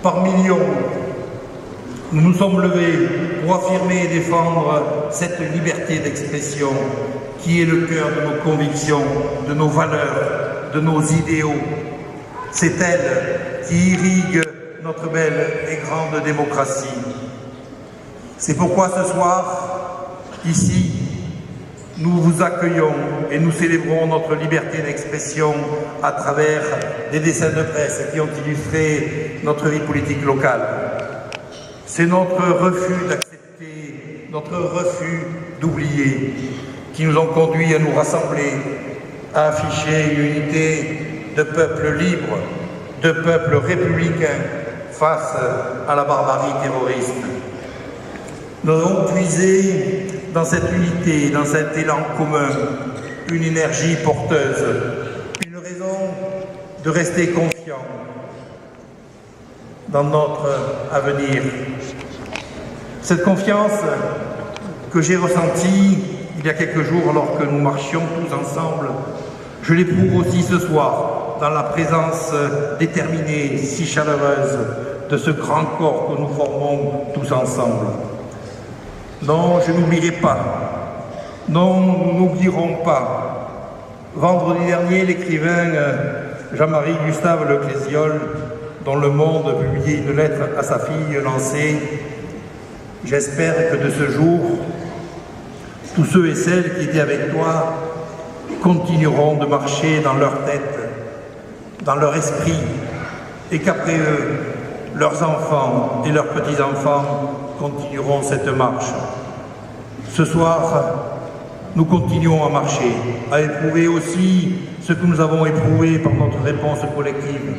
Par millions, nous nous sommes levés pour affirmer et défendre cette liberté d'expression qui est le cœur de nos convictions, de nos valeurs, de nos idéaux. C'est elle qui irrigue notre belle et grande démocratie. C'est pourquoi ce soir, ici, nous vous accueillons et nous célébrons notre liberté d'expression à travers des dessins de presse qui ont illustré notre vie politique locale. C'est notre refus d'accepter, notre refus d'oublier, qui nous ont conduits à nous rassembler, à afficher une unité de peuples libres, de peuples républicains face à la barbarie terroriste. Nous avons puisé dans cette unité, dans cet élan commun, une énergie porteuse, une raison de rester confiants dans notre avenir. Cette confiance que j'ai ressentie il y a quelques jours alors que nous marchions tous ensemble, je l'éprouve aussi ce soir dans la présence déterminée, si chaleureuse de ce grand corps que nous formons tous ensemble. Non, je n'oublierai pas. Non, nous n'oublierons pas. Vendredi dernier, l'écrivain Jean-Marie Gustave Leclésiol, dont Le Monde publiait une lettre à sa fille lancée « J'espère que de ce jour, tous ceux et celles qui étaient avec toi continueront de marcher dans leur tête, dans leur esprit, et qu'après eux, leurs enfants et leurs petits-enfants continueront cette marche. Ce soir, nous continuons à marcher, à éprouver aussi ce que nous avons éprouvé par notre réponse collective.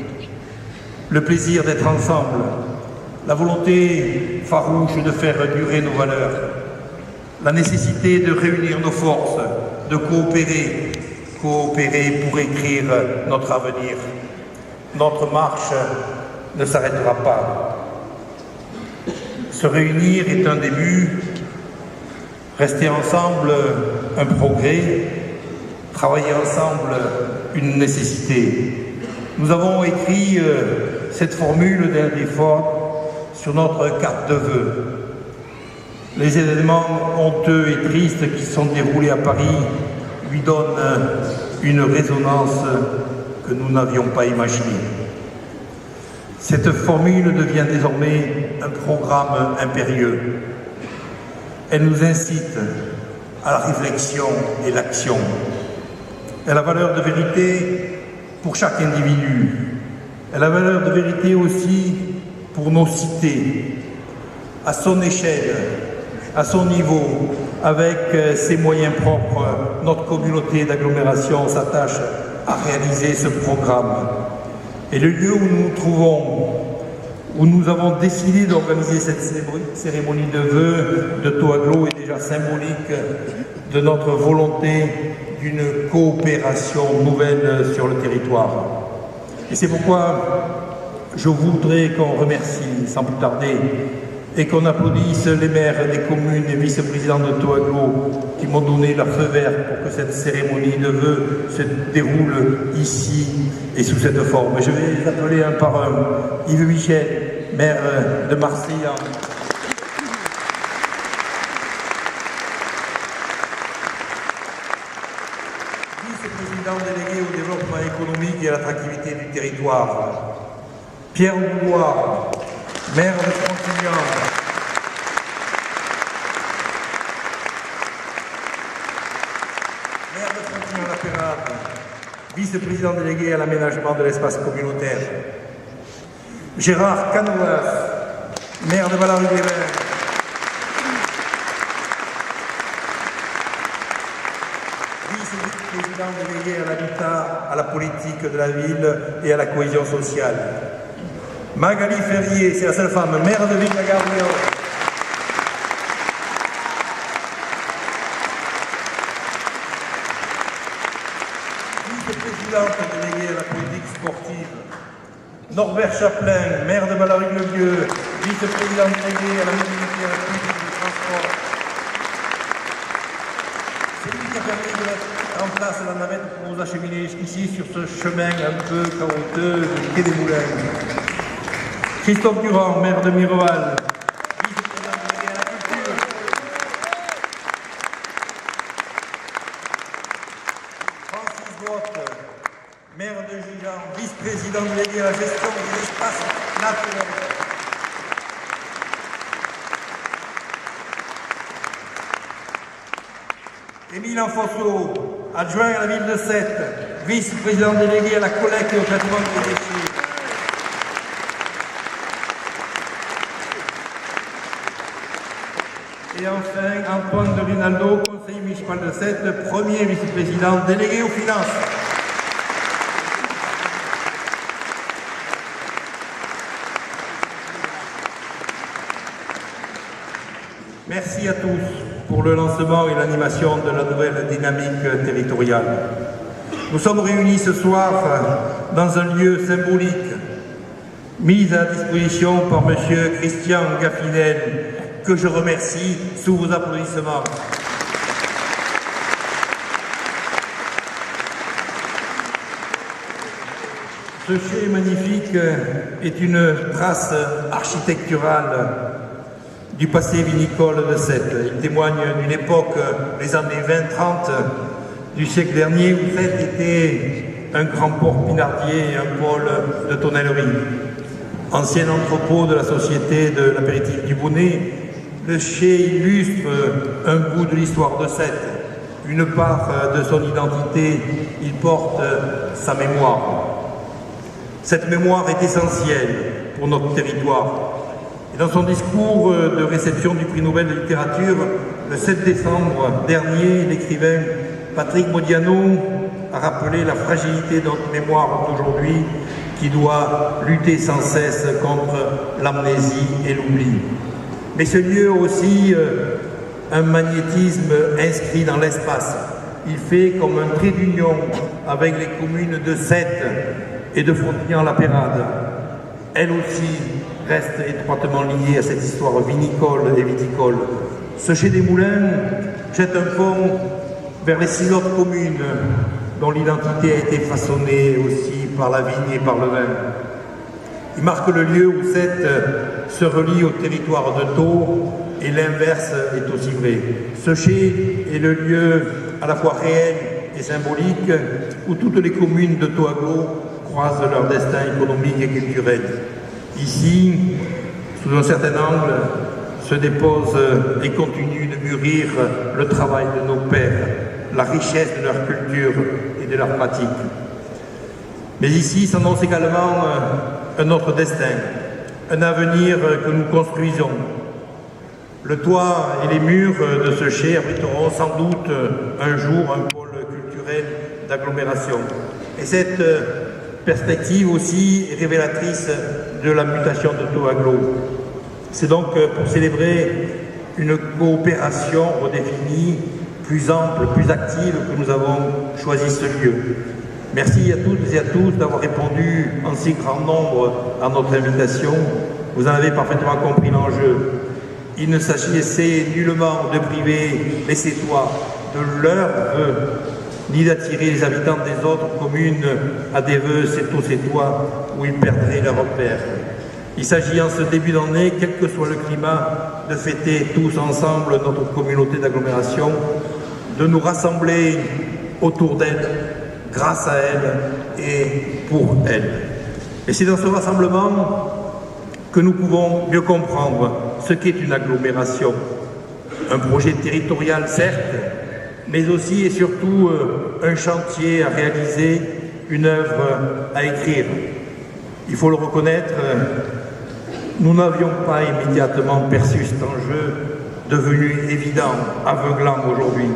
Le plaisir d'être ensemble, la volonté farouche de faire durer nos valeurs, la nécessité de réunir nos forces, de coopérer pour écrire notre avenir. Notre marche ne s'arrêtera pas. Se réunir est un début, rester ensemble un progrès, travailler ensemble une nécessité. Nous avons écrit cette formule d'Henry Ford sur notre carte de vœux. Les événements honteux et tristes qui se sont déroulés à Paris lui donnent une résonance que nous n'avions pas imaginée. Cette formule devient désormais un programme impérieux. Elle nous incite à la réflexion et l'action. Elle a valeur de vérité pour chaque individu. Elle a valeur de vérité aussi pour nos cités, à son échelle, à son niveau, avec ses moyens propres. Notre communauté d'agglomération s'attache à réaliser ce programme. Et le lieu où nous nous trouvons, où nous avons décidé d'organiser cette cérémonie de vœux de Toaglo est déjà symbolique de notre volonté d'une coopération nouvelle sur le territoire. Et c'est pourquoi je voudrais qu'on remercie sans plus tarder et qu'on applaudisse les maires des communes et vice-présidents de Toaglo qui m'ont donné leur feu vert pour que cette cérémonie de vœux se déroule ici et sous cette forme. Je vais les appeler un par un. Yves Michel, maire de Marseillan. Vice-président délégué au développement économique et à l'attractivité du territoire. Pierre Boulois, maire de Frontignan. Maire de Frontignan-la-Pérade, vice-président délégué à l'aménagement de l'espace communautaire. Gérard Canoas, maire de Ballard-les-Bains. Vice-président délégué à l'habitat, à la politique de la ville et à la cohésion sociale. Magali Ferrier, c'est la seule femme, maire de Ville-la-Gardiole. Vice-présidente déléguée à la politique sportive. Norbert Chaplin, maire de Ballard-le-Vieux, vice-président délégué à la mobilité et à la politique du transport. C'est lui qui a permis de mettre en place la navette pour nous acheminer jusqu'ici sur ce chemin un peu chaotique du Quai des Moulins. Christophe Durand, maire de Mireval, vice-président délégué à la culture. Francis Grotte, maire de Gijan, vice-président délégué à la gestion des espaces naturels. Émile Enfonso, adjoint à la ville de Sète, vice-président délégué à la collecte et au traitement des déchets. Et enfin, Antoine de Rinaldo, conseiller municipal de Sète, premier vice-président délégué aux finances. Merci à tous pour le lancement et l'animation de la nouvelle dynamique territoriale. Nous sommes réunis ce soir dans un lieu symbolique, mis à disposition par M. Christian Gaffinel, que je remercie sous vos applaudissements. Ce chai magnifique est une trace architecturale du passé vinicole de Sète. Il témoigne d'une époque, les années 20-30 du siècle dernier, où Sète était un grand port pinardier et un pôle de tonnellerie. Ancien entrepôt de la société de l'apéritif du Bonnet, le chai illustre un bout de l'histoire de Sète, une part de son identité. Il porte sa mémoire. Cette mémoire est essentielle pour notre territoire. Et dans son discours de réception du prix Nobel de littérature, le 7 décembre dernier, l'écrivain Patrick Modiano a rappelé la fragilité de notre mémoire d'aujourd'hui qui doit lutter sans cesse contre l'amnésie et l'oubli. Mais ce lieu a aussi un magnétisme inscrit dans l'espace. Il fait comme un trait d'union avec les communes de Sète et de Frontignan-la-Pérade. Elle aussi reste étroitement liée à cette histoire vinicole et viticole. Ce chai des Moulins jette un pont vers les 6 autres communes dont l'identité a été façonnée aussi par la vigne et par le vin. Il marque le lieu où Sète se relie au territoire de Thau et l'inverse est aussi vrai. Ce chai est le lieu à la fois réel et symbolique où toutes les communes de Thau Agglo croisent leur destin économique et culturel. Ici, sous un certain angle, se dépose et continue de mûrir le travail de nos pères, la richesse de leur culture et de leur pratique. Mais ici s'annonce également un autre destin, un avenir que nous construisons. Le toit et les murs de ce chai abriteront sans doute un jour un pôle culturel d'agglomération. Et cette perspective aussi est révélatrice de la mutation de Thau Agglo. C'est donc pour célébrer une coopération redéfinie, plus ample, plus active, que nous avons choisi ce lieu. Merci à toutes et à tous d'avoir répondu en si grand nombre à notre invitation. Vous en avez parfaitement compris l'enjeu. Il ne s'agissait nullement de priver les Sétois de leurs vœux, ni d'attirer les habitants des autres communes à des vœux sétois où ils perdraient leur repère. Il s'agit en ce début d'année, quel que soit le climat, de fêter tous ensemble notre communauté d'agglomération, de nous rassembler autour d'elle, grâce à elle et pour elle. Et c'est dans ce rassemblement que nous pouvons mieux comprendre ce qu'est une agglomération. Un projet territorial, certes, mais aussi et surtout un chantier à réaliser, une œuvre à écrire. Il faut le reconnaître, nous n'avions pas immédiatement perçu cet enjeu devenu évident, aveuglant aujourd'hui.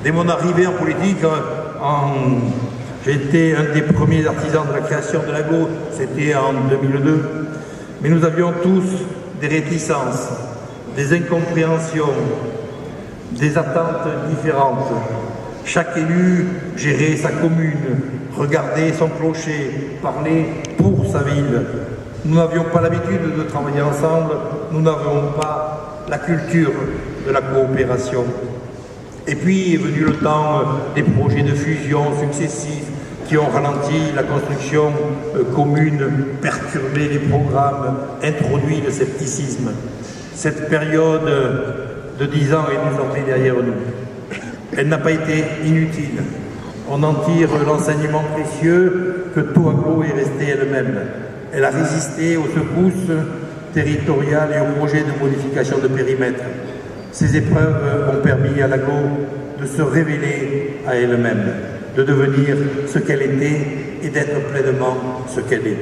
Dès mon arrivée en politique, j'ai été un des premiers artisans de la création de l'Agglo, c'était en 2002, mais nous avions tous des réticences, des incompréhensions, des attentes différentes. Chaque élu gérait sa commune, regardait son clocher, parlait pour sa ville. Nous n'avions pas l'habitude de travailler ensemble, nous n'avions pas la culture de la coopération. Et puis est venu le temps des projets de fusion successifs qui ont ralenti la construction commune, perturbé les programmes, introduit le scepticisme. Cette période de 10 ans est désormais derrière nous. Elle n'a pas été inutile. On en tire l'enseignement précieux que Toaglo est restée elle-même. Elle a résisté aux secousses territoriales et aux projets de modification de périmètre. Ces épreuves ont permis à l'aglo de se révéler à elle-même, de devenir ce qu'elle était et d'être pleinement ce qu'elle est.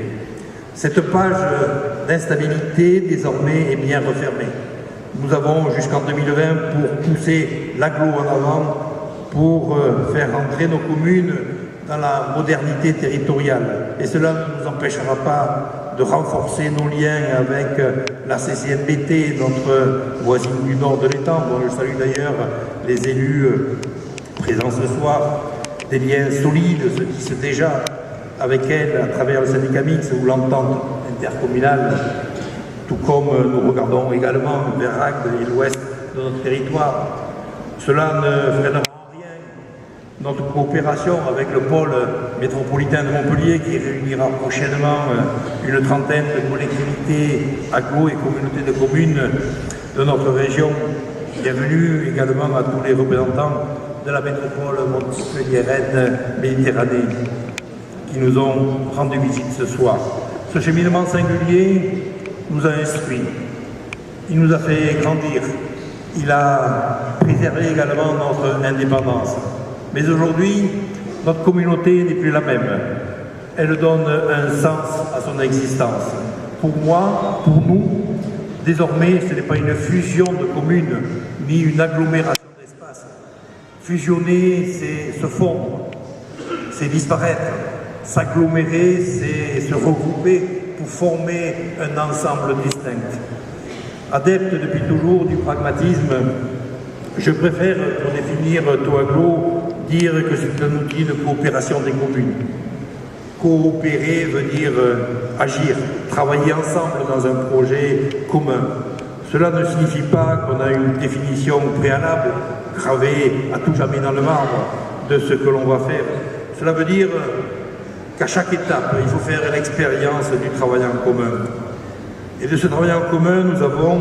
Cette page d'instabilité désormais est bien refermée. Nous avons jusqu'en 2020 pour pousser l'aglo en avant, pour faire entrer nos communes dans la modernité territoriale. Et cela ne nous empêchera pas de renforcer nos liens avec la CCNBT, notre voisine du nord de l'étang, dont je salue d'ailleurs les élus présents ce soir, des liens solides se tissent déjà avec elle à travers le syndicat mixte ou l'entente intercommunale, tout comme nous regardons également vers Agde et l'ouest de notre territoire. Cela ne freinera notre coopération avec le pôle métropolitain de Montpellier qui réunira prochainement une trentaine de collectivités, agglo et communautés de communes de notre région. Bienvenue également à tous les représentants de la métropole montpelliéraine Méditerranée qui nous ont rendu visite ce soir. Ce cheminement singulier nous a instruits, il nous a fait grandir, il a préservé également notre indépendance. Mais aujourd'hui, notre communauté n'est plus la même. Elle donne un sens à son existence. Pour moi, pour nous, désormais, ce n'est pas une fusion de communes, ni une agglomération d'espaces. Fusionner, c'est se fondre, c'est disparaître. S'agglomérer, c'est se regrouper pour former un ensemble distinct. Adepte depuis toujours du pragmatisme, je préfère, pour définir Toaglo, dire que c'est un outil de coopération des communes. Coopérer veut dire agir, travailler ensemble dans un projet commun. Cela ne signifie pas qu'on a une définition préalable, gravée à tout jamais dans le marbre, de ce que l'on va faire. Cela veut dire qu'à chaque étape, il faut faire l'expérience du travail en commun. Et de ce travail en commun, nous avons,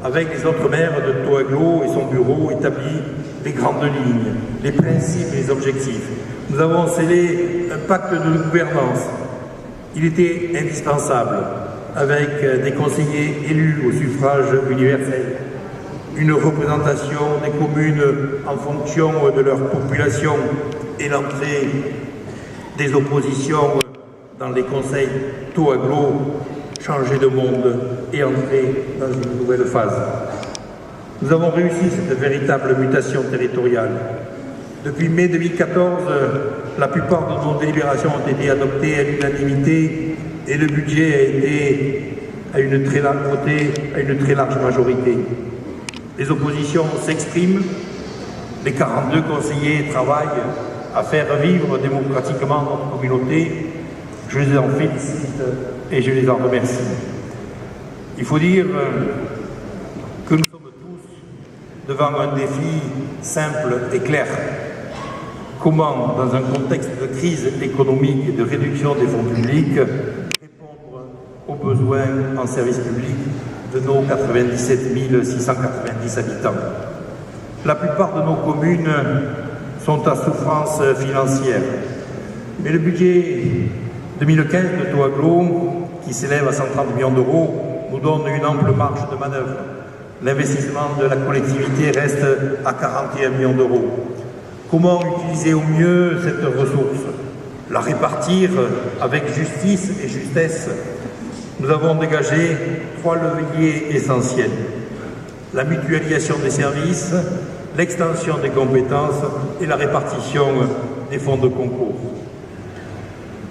avec les autres maires de Toaglo et son bureau, établi les grandes lignes, les principes et les objectifs. Nous avons scellé un pacte de gouvernance. Il était indispensable, avec des conseillers élus au suffrage universel, une représentation des communes en fonction de leur population et l'entrée des oppositions dans les conseils Toaglo, changer de monde et entrer dans une nouvelle phase. Nous avons réussi cette véritable mutation territoriale. Depuis mai 2014, la plupart de nos délibérations ont été adoptées à l'unanimité et le budget a été voté à une très large majorité. Les oppositions s'expriment, les 42 conseillers travaillent à faire vivre démocratiquement notre communauté. Je les en félicite et je les en remercie. Il faut dire que nous sommes tous devant un défi simple et clair. Comment, dans un contexte de crise économique et de réduction des fonds publics, répondre aux besoins en service public de nos 97 690 habitants. La plupart de nos communes sont à souffrance financière, mais le budget 2015 de Toaglo, qui s'élève à 130 millions d'euros, nous donne une ample marge de manœuvre. L'investissement de la collectivité reste à 41 millions d'euros. Comment utiliser au mieux cette ressource? La répartir avec justice et justesse. Nous avons dégagé 3 leviers essentiels. La mutualisation des services, l'extension des compétences et la répartition des fonds de concours.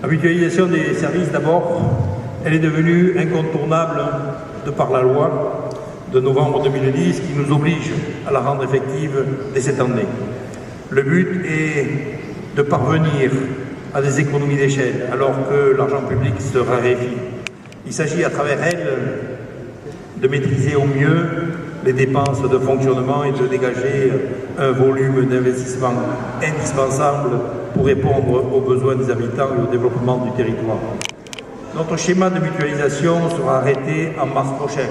La mutualisation des services, d'abord, elle est devenue incontournable de par la loi de novembre 2010 qui nous oblige à la rendre effective dès cette année. Le but est de parvenir à des économies d'échelle alors que l'argent public se raréfie. Il s'agit à travers elle de maîtriser au mieux les dépenses de fonctionnement et de dégager un volume d'investissement indispensable pour répondre aux besoins des habitants et au développement du territoire. Notre schéma de mutualisation sera arrêté en mars prochain.